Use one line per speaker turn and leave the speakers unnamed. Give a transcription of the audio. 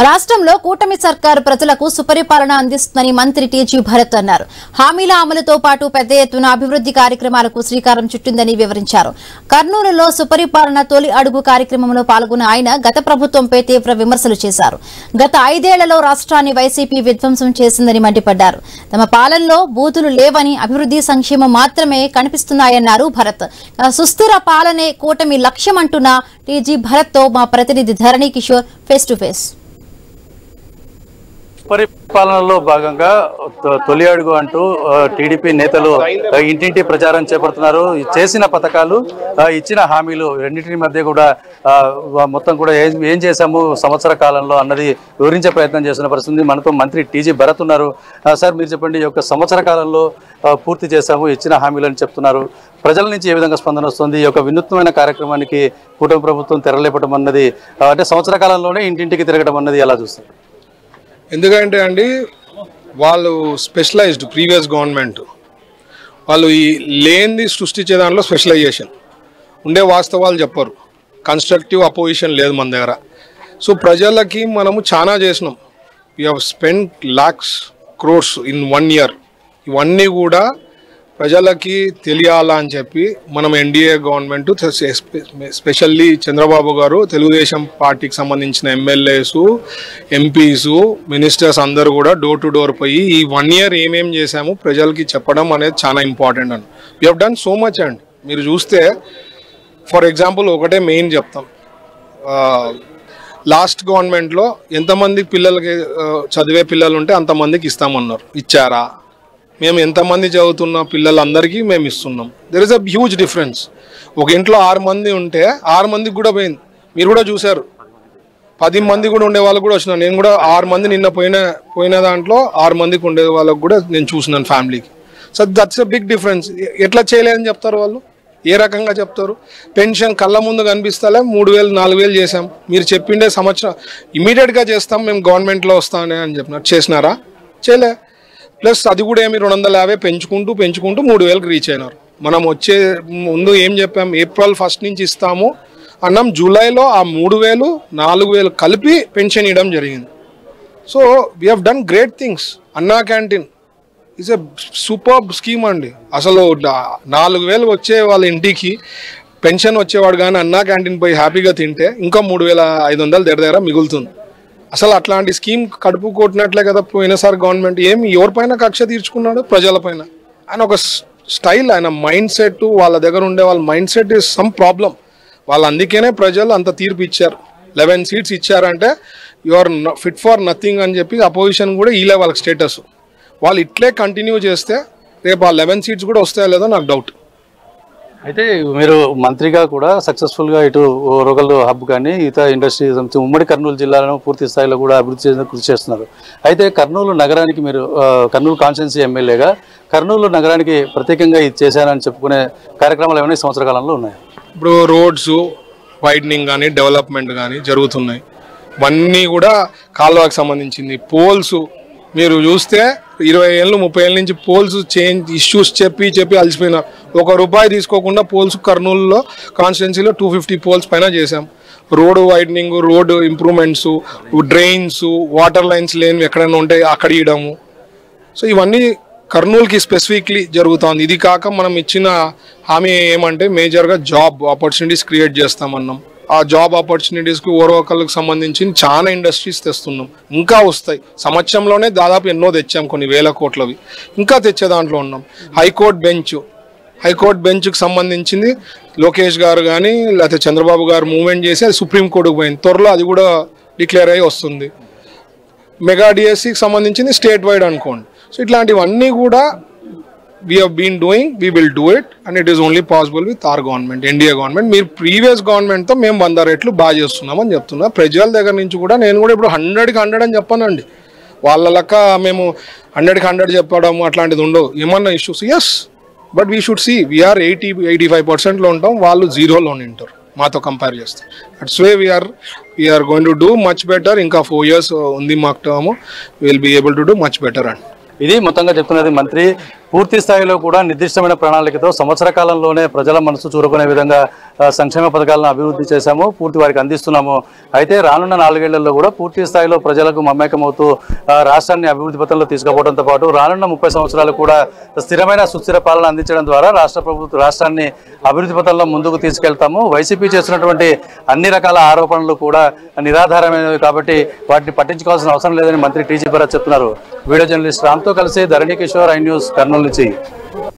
రాష్ట్రంలో కూటమి సర్కారు ప్రజలకు సుపరిపాలన అందిస్తుందని మంత్రి టీజీ భరత్ అన్నారు. హామీల అమలుతో పాటు పెద్ద ఎత్తున అభివృద్ది కార్యక్రమాలకు శ్రీకారం చుట్టిందని వివరించారు. కర్నూలులో సుపరిపాలన తొలి అడుగు కార్యక్రమంలో పాల్గొన్న ఆయన గత ప్రభుత్వంపై తీవ్ర విమర్శలు చేశారు. గత 5 ఏళ్లలో రాష్ట్రాన్ని వైసీపీ విధ్వంసం చేసిందని మండిపడ్డారు. తమ పాలనలో బూతులు లేవని, అభివృద్ది సంక్షేమం మాత్రమే కనిపిస్తున్నాయన్నారు భరత్. సుస్థిర పాలనే కూటమి లక్ష్యం అంటున్న టీజీ భరత్ తో మా ప్రతినిధి ధరణి కిషోర్ ఫేస్ టు ఫేస్.
పరిపాలనలో భాగంగా తొలి అడుగు అంటూ టీడీపీ నేతలు ఇంటింటి ప్రచారం చేపడుతున్నారు. చేసిన పథకాలు, ఇచ్చిన హామీలు రెండింటి మధ్య కూడా మొత్తం కూడా ఏం చేశాము సంవత్సర కాలంలో అన్నది వివరించే ప్రయత్నం చేస్తున్న పరిస్థితి. మనతో మంత్రి టీజీ భరత్ ఉన్నారు. సార్, మీరు చెప్పండి, ఈ యొక్క సంవత్సర కాలంలో పూర్తి చేశాము, ఇచ్చిన హామీలు అని చెప్తున్నారు. ప్రజల నుంచి ఏ విధంగా స్పందన వస్తుంది? ఈ యొక్క వినూత్నమైన కార్యక్రమానికి కూటమి ప్రభుత్వం తెరలేపడం అన్నది, అంటే సంవత్సర కాలంలోనే ఇంటింటికి తిరగడం అన్నది ఎలా చూస్తారు?
ఎందుకంటే అండి, వాళ్ళు స్పెషలైజ్డ్ ప్రీవియస్ గవర్నమెంట్ వాళ్ళు ఈ లేనిది సృష్టించే దాంట్లో స్పెషలైజేషన్ ఉండే, వాస్తవాలు చెప్పరు. కన్స్ట్రక్టివ్ అపోజిషన్ లేదు మన దగ్గర. సో ప్రజలకి మనము చాలా చేసినాం. We have spend lakhs crores in 1 year. ఇవన్నీ కూడా ప్రజలకి తెలియాలా అని చెప్పి మనం ఎన్డీఏ గవర్నమెంట్, స్పెషల్లీ చంద్రబాబు గారు, తెలుగుదేశం పార్టీకి సంబంధించిన ఎమ్మెల్యేస్, ఎంపీస్, మినిస్టర్స్ అందరూ కూడా డోర్ టు డోర్ పోయి ఈ 1 year ఏమేం చేశాము ప్రజలకి చెప్పడం అనేది చాలా ఇంపార్టెంట్ అండి. We have done so much అండి. మీరు చూస్తే ఫర్ ఎగ్జాంపుల్ ఒకటే మెయిన్ చెప్తాం. లాస్ట్ గవర్నమెంట్లో ఎంతమంది పిల్లలకి చదివే పిల్లలు ఉంటే అంతమందికి ఇస్తామన్నారు. ఇచ్చారా? మేము ఎంతమంది చదువుతున్న పిల్లలందరికీ మేము ఇస్తున్నాం. There is a huge difference. ఒక ఇంట్లో 6 మంది ఉంటే 6 మందికి కూడా పోయింది. మీరు కూడా చూశారు. 10 మంది కూడా ఉండే వాళ్ళకు కూడా వచ్చినాను. నేను కూడా 6 మంది నిన్న పోయిన దాంట్లో 6 మందికి ఉండే వాళ్ళకు కూడా నేను చూసినాను ఫ్యామిలీకి. So that's a big difference. ఎట్లా చేయలేదని చెప్తారు వాళ్ళు? ఏ రకంగా చెప్తారు? పెన్షన్ కళ్ళ ముందు కనిపిస్తాలే 3000 4000 చేసాం. మీరు చెప్పిండే సంవత్సరం ఇమీడియట్గా చేస్తాం, మేము గవర్నమెంట్లో వస్తానే అని చెప్పినారు. చేసినారా? చేయలే. ప్లస్ అది కూడా ఏమి 250 పెంచుకుంటూ 3000కి రీచ్ అయినారు. మనం వచ్చే ముందు ఏం చెప్పాం? April 1 నుంచి ఇస్తాము అన్నాం. జూలైలో ఆ 3000 4000 కలిపి పెన్షన్ ఇవ్వడం జరిగింది. So we have done great things. Anna canteen is a super scheme అండి. అసలు 4000 వచ్చే వాళ్ళ ఇంటికి పెన్షన్ వచ్చేవాడు కానీ అన్నా క్యాంటీన్ పోయి హ్యాపీగా తింటే ఇంకా 3500 దగ్గర మిగులుతుంది. అసలు అట్లాంటి స్కీమ్ కడుపు కొట్టినట్లే కదా పోయినసారి గవర్నమెంట్. ఏమి ఎవరిపైన కక్ష తీర్చుకున్నాడు? ప్రజలపైన. ఆయన ఒక స్టైల్, ఆయన మైండ్ సెట్, వాళ్ళ దగ్గర ఉండే వాళ్ళ mind set is some problem. వాళ్ళు అందుకనే ప్రజలు అంత తీర్పు ఇచ్చారు. 11 seats ఇచ్చారంటే you are fit for nothing అని చెప్పి అపోజిషన్ కూడా ఈలే వాళ్ళకి స్టేటస్. వాళ్ళు ఇట్లే కంటిన్యూ చేస్తే రేపు ఆ 11 seats కూడా వస్తాయో లేదో నాకు డౌట్.
అయితే మీరు మంత్రిగా కూడా సక్సెస్ఫుల్గా ఇటు రోగల్ హబ్ కానీ ఇతర ఇండస్ట్రీస్ ఉమ్మడి కర్నూలు జిల్లాలను పూర్తి స్థాయిలో కూడా అభివృద్ధి చేసేందుకు కృషి చేస్తున్నారు. అయితే కర్నూలు నగరానికి మీరు కర్నూలు కాన్స్టిట్యున్సీ ఎమ్మెల్యేగా కర్నూలు నగరానికి ప్రత్యేకంగా ఇది చేశానని చెప్పుకునే కార్యక్రమాలు ఏమైనా సంవత్సర కాలంలో ఉన్నాయి?
ఇప్పుడు రోడ్స్ వైడనింగ్ కానీ డెవలప్మెంట్ కానీ జరుగుతున్నాయి. ఇవన్నీ కూడా కాలువకు సంబంధించింది. పోల్స్ మీరు చూస్తే 20 ఏళ్ళు 30 ఏళ్ళ నుంచి పోల్స్ ఇష్యూస్ చెప్పి అలసిపోయినారు. ₹1 తీసుకోకుండా పోల్స్ కర్నూలులో కాన్స్టిట్యున్సీలో 250 పోల్స్ పైన చేశాం. Road widening, road improvements, drains, water lines లేని ఎక్కడైనా ఉంటే అక్కడ ఇవ్వడము. సో ఇవన్నీ కర్నూలుకి స్పెసిఫిక్లీ జరుగుతుంది. ఇది కాక మనం ఇచ్చిన హామీ ఏమంటే మేజర్గా జాబ్ ఆపర్చునిటీస్ క్రియేట్ చేస్తామన్నాం. ఆ జాబ్ ఆపర్చునిటీస్కి ఓరవకల్కి సంబంధించి చాలా ఇండస్ట్రీస్ తెస్తున్నాం. ఇంకా వస్తాయి. సంవత్సరంలోనే దాదాపు ఎన్నో తెచ్చాం, కొన్ని వేల కోట్లవి. ఇంకా తెచ్చే దాంట్లో ఉన్నాం. హైకోర్టు బెంచ్కి సంబంధించింది లోకేష్ గారు కానీ లేకపోతే చంద్రబాబు గారు మూవ్మెంట్ చేసి అది సుప్రీంకోర్టుకు పోయింది. త్వరలో అది కూడా డిక్లేర్ అయ్యి వస్తుంది. మెగా డిఎస్సికి సంబంధించింది స్టేట్ వైడ్ అనుకోండి. సో ఇట్లాంటివన్నీ కూడా we have been doing, we will do it, and it is only possible with our government, NDA government. మీరు ప్రీవియస్ గవర్నమెంట్తో మేము 100 రెట్లు బాగా చేస్తున్నామని చెప్తున్నా. ప్రజల దగ్గర నుంచి కూడా నేను కూడా ఇప్పుడు 100కి 100 అని చెప్పానండి. వాళ్ళ లెక్క మేము 100కి 100 చెప్పడం అట్లాంటిది ఉండవు. ఏమన్నా issues yes, but we should see we're 80-85%లో ఉంటాం, వాళ్ళు 0లో ఉంటారు మాతో కంపేర్ చేస్తే. That's way we're going to do much better. ఇంకా 4 years ఉంది మాకు టర్మ్. Will be able to do much better అండి.
ఇది మొత్తంగా చెప్తున్నది మంత్రి పూర్తి స్థాయిలో కూడా నిర్దిష్టమైన ప్రణాళికతో సంవత్సర కాలంలోనే ప్రజల మనసు చూరుకునే విధంగా సంక్షేమ పథకాలను అభివృద్ధి చేశాము, పూర్తి వారికి అందిస్తున్నాము. అయితే రానున్న 4 ఏళ్లలో కూడా పూర్తి స్థాయిలో ప్రజలకు మమేకమవుతూ రాష్ట్రాన్ని అభివృద్ధి పథంలో తీసుకుపోవడంతో పాటు రానున్న 30 సంవత్సరాలు కూడా స్థిరమైన సుస్థిర పాలన అందించడం ద్వారా రాష్ట్రాన్ని అభివృద్ధి పథంలో ముందుకు తీసుకెళ్తాము. వైసీపీ చేస్తున్నటువంటి అన్ని రకాల ఆరోపణలు కూడా నిరాధారమైనవి కాబట్టి వాటిని పట్టించుకోవాల్సిన అవసరం లేదని మంత్రి టీజీ భరత్ చెప్తున్నారు. వీడియో జర్నలిస్ట్ రామ్తో కలిసి ధరణి కిషోర్, ఐ న్యూస్, కర్నూలు నుంచి.